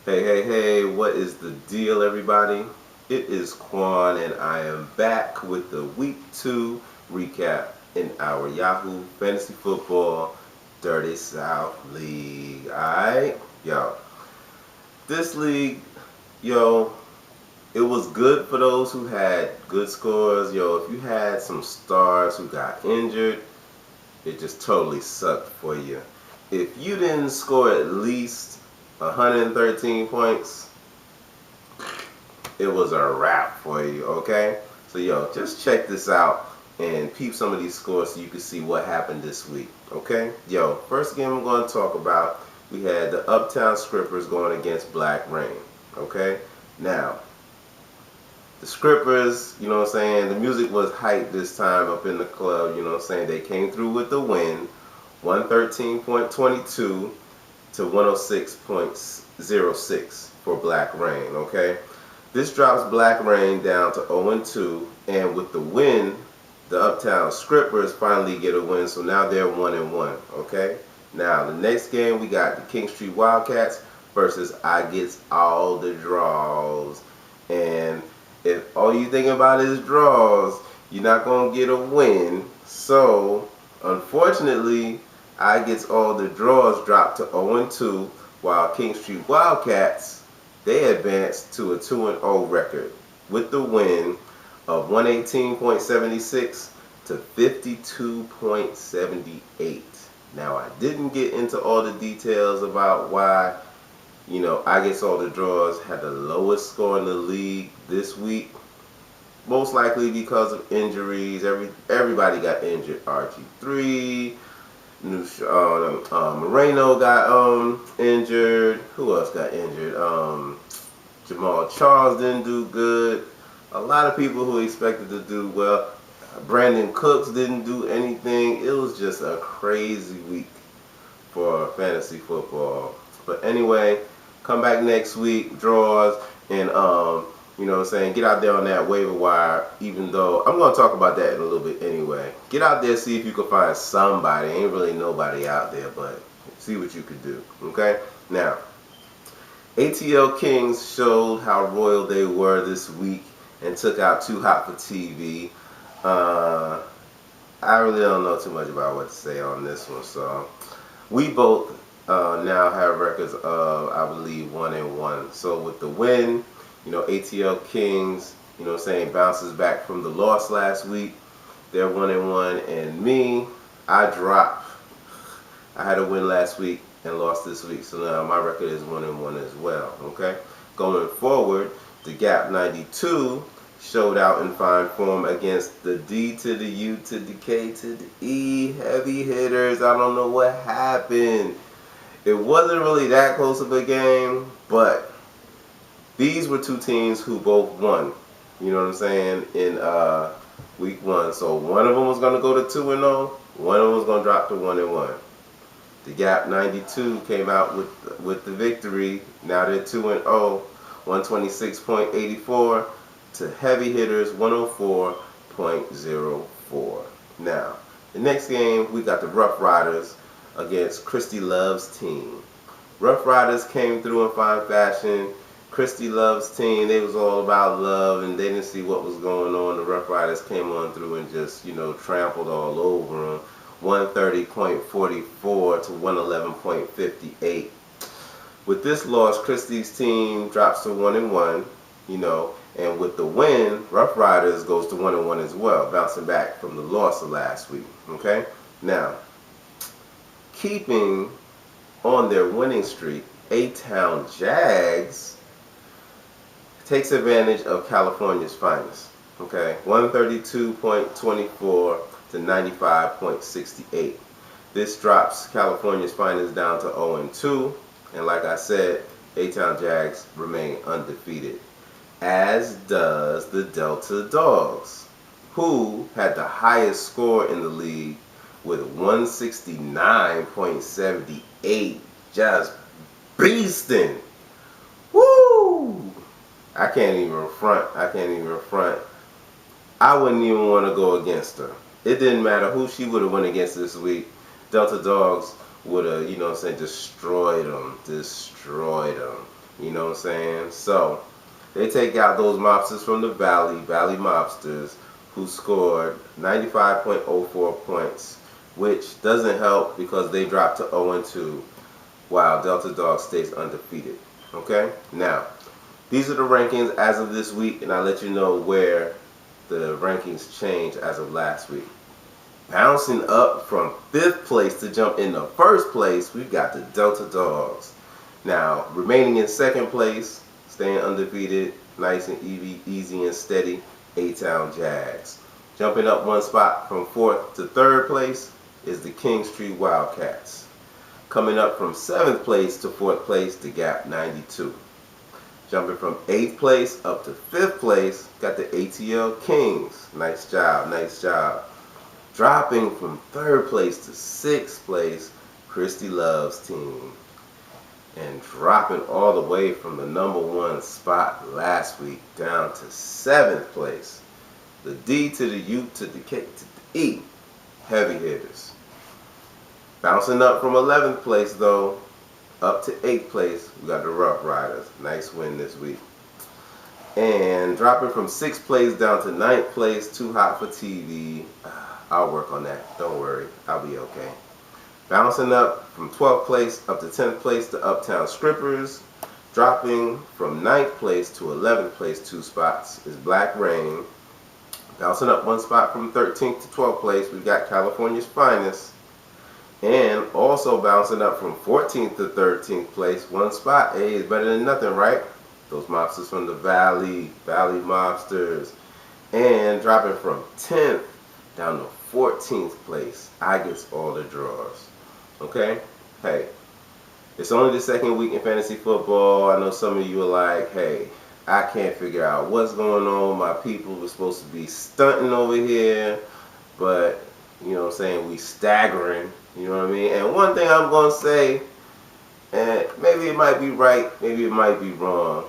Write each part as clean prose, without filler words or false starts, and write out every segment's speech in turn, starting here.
Hey, what is the deal, everybody? It is Quan, and I am back with the Week 2 recap in our Yahoo Fantasy Football Dirty South League. Alright? Yo, this league, yo, it was good for those who had good scores. Yo, if you had some stars who got injured, it just totally sucked for you. If you didn't score at least 113 points, it was a wrap for you, okay? So, yo, just check this out and peep some of these scores so you can see what happened this week, okay? Yo, first game I'm going to talk about, we had the Uptown Scrippers going against Black Rain, okay? Now, the Scrippers, you know what I'm saying, the music was hyped this time up in the club, you know what I'm saying? They came through with the win, 113.22 to 106.06 for Black Rain, okay? This drops Black Rain down to 0-2, and with the win, the Uptown Scrippers finally get a win, so now they're 1-1, okay? Now, the next game, we got the King Street Wildcats versus I Gets All the Draws. And if all you thinking about is draws, you're not going to get a win. So, unfortunately, I Gets All the Draws dropped to 0-2, while King Street Wildcats, they advanced to a 2-0 record with the win of 118.76 to 52.78. Now, I didn't get into all the details about why, you know, I Gets All the Draws had the lowest score in the league this week. Most likely because of injuries. Everybody got injured. RG3, Moreno got injured. Who else got injured? Jamal Charles didn't do good. A lot of people who expected to do well. Brandon Cooks didn't do anything. It was just a crazy week for fantasy football. But anyway, come back next week, draws, and you know what I'm saying, get out there on that waiver wire, even though I'm going to talk about that in a little bit anyway. Get out there, see if you can find somebody. Ain't really nobody out there, but see what you can do, okay? Now, ATL Kings showed how royal they were this week and took out Too Hot for TV. I really don't know too much about what to say on this one, so we both now have records of, I believe, 1-1. So with the win, you know, ATL Kings, you know what I'm saying, bounces back from the loss last week. They're 1-1, and me, I dropped. I had a win last week and lost this week, so now my record is 1-1 as well, okay? Going forward, the Gap 92 showed out in fine form against the D to the U to the K to the E heavy hitters. I don't know what happened. It wasn't really that close of a game, but these were two teams who both won, you know what I'm saying, in week 1. So one of them was going to go to 2-0, one of them was going to drop to 1-1. The Gap 92 came out with the victory. Now they're 2-0, 126.84 to heavy hitters 104.04. Now, the next game, we got the Rough Riders against Christy Love's team. Rough Riders came through in fine fashion. Christy Love's team, they was all about love, and they didn't see what was going on. The Rough Riders came on through and just, you know, trampled all over them. 130.44 to 111.58. With this loss, Christy's team drops to 1-1, you know, and with the win, Rough Riders goes to 1-1 as well, bouncing back from the loss of last week, okay? Now, keeping on their winning streak, A-Town Jags takes advantage of California's finest, okay? 132.24 to 95.68. This drops California's finest down to 0-2, and like I said, A-Town Jags remain undefeated, as does the Delta Dogs, who had the highest score in the league with 169.78, just beasting. Woo! I can't even front. I wouldn't even want to go against her. It didn't matter who she would have went against this week. Delta Dogs would have, you know what I'm saying, destroyed them. You know what I'm saying? So they take out those mobsters from the Valley mobsters, who scored 95.04 points, which doesn't help because they dropped to 0-2 while Delta Dog stays undefeated. Okay? Now, these are the rankings as of this week, and I'll let you know where the rankings changed as of last week. Bouncing up from 5th place to jump into 1st place, we've got the Delta Dogs. Now, remaining in 2nd place, staying undefeated, nice and easy and steady, A-Town Jags. Jumping up 1 spot from 4th to 3rd place is the King Street Wildcats. Coming up from 7th place to 4th place, the Gap 92. Jumping from 8th place up to 5th place, got the ATL Kings. Nice job, nice job. Dropping from 3rd place to 6th place, Christy Love's team. And dropping all the way from the #1 spot last week down to 7th place, the D to the U to the K to the E, heavy hitters. Bouncing up from 11th place though, up to 8th place, we got the Rough Riders. Nice win this week. And dropping from 6th place down to 9th place, too hot for TV. I'll work on that. Don't worry. I'll be okay. Bouncing up from 12th place up to 10th place to Uptown Strippers. Dropping from 9th place to 11th place 2 spots is Black Rain. Bouncing up 1 spot from 13th to 12th place, we've got California's Finest. And also bouncing up from 14th to 13th place 1 spot. Hey, it's better than nothing, right? Those mobsters from the Valley mobsters. And dropping from 10th down to 14th place, I gets all the draws. Okay? Hey, it's only the 2nd week in fantasy football. I know some of you are like, hey, I can't figure out what's going on. My people were supposed to be stunting over here, but, you know what I'm saying, we staggering. You know what I mean? And one thing I'm going to say, and maybe it might be right, maybe it might be wrong,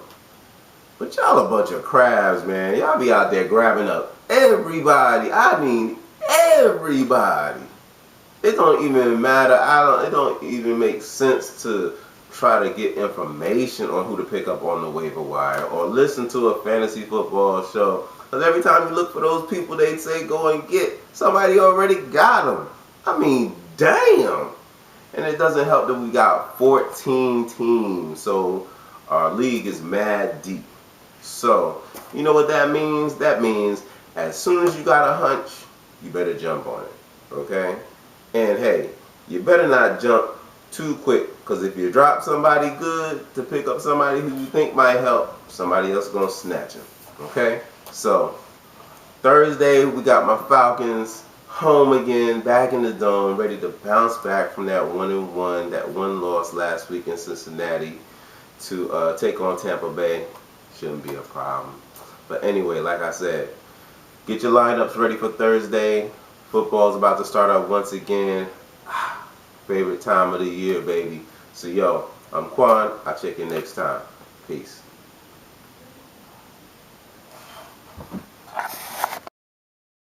but y'all a bunch of crabs, man. Y'all be out there grabbing up everybody. I mean, everybody. It don't even matter. It don't even make sense to try to get information on who to pick up on the waiver wire or listen to a fantasy football show. Because every time you look for those people, they say go and get. Somebody already got them. I mean, damn. And it doesn't help that we got 14 teams. So our league is mad deep. So, you know what that means? That means as soon as you got a hunch, you better jump on it. Okay? And hey, you better not jump too quick, because if you drop somebody good to pick up somebody who you think might help, somebody else is going to snatch him. Okay? So, Thursday, we got my Falcons home again, back in the dome, ready to bounce back from that 1-1, that 1 loss last week in Cincinnati to take on Tampa Bay. Shouldn't be a problem. But anyway, like I said, get your lineups ready for Thursday. Football's about to start up once again. Favorite time of the year, baby. So, yo, I'm Quan. I'll check you next time. Peace.